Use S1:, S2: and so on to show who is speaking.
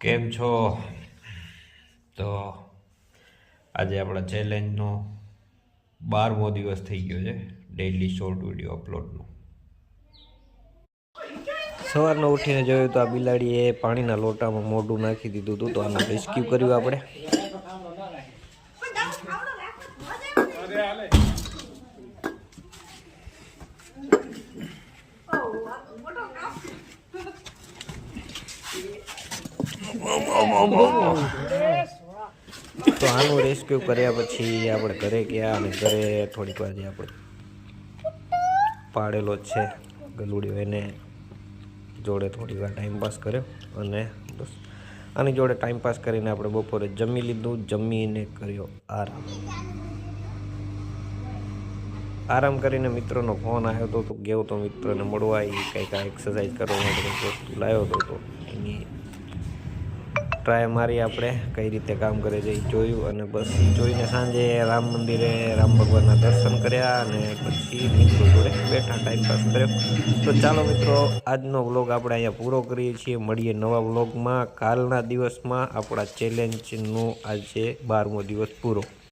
S1: કેમ છો? તો આજે આપણા ચેલેન્જનો 12મો દિવસ થઈ ગયો છે ડેઇલી શોર્ટ વિડીયો અપલોડનો. સવારના ઉઠીને જોયું તો આ બિલાડીએ પાણીના લોટામાં મોઢું નાખી દીધું હતું, તો આનું રેસ્ક્યુ કર્યું આપણે. તો આનું રેસ્ક્યુ કર્યા પછી આપણે ઘરે ગયા અને ઘરે થોડીક વાર જે આપણે પાડેલો છે ગલુડિયો એને જોડે થોડી વાર ટાઈમપાસ કર્યો અને બસ આની જોડે ટાઈમપાસ કરીને આપણે બપોરે જમી લીધું. જમીને કર્યો આરામ કરીને મિત્રોનો ફોન આવ્યો હતો, તો ગયો તો મિત્રોને મળવા. એ કંઈક એક્સરસાઇઝ કરવા માટે કંઈક વસ્તુ લાવ્યો હતો, તો એની ટ્રાય મારી આપણે કઈ રીતે કામ કરે છે એ જોયું. અને બસ જોઈને સાંજે રામ મંદિરે રામ ભગવાનના દર્શન કર્યા અને પછી મિત્રો જોડે બેઠા ટાઈમપાસ કર્યો. તો ચાલો મિત્રો, આજનો વ્લોગ આપણે અહીંયા પૂરો કરીએ છીએ. મળીએ નવા વ્લોગમાં કાલના દિવસમાં. આપણા ચેલેન્જનો આજે 12મો દિવસ પૂરો.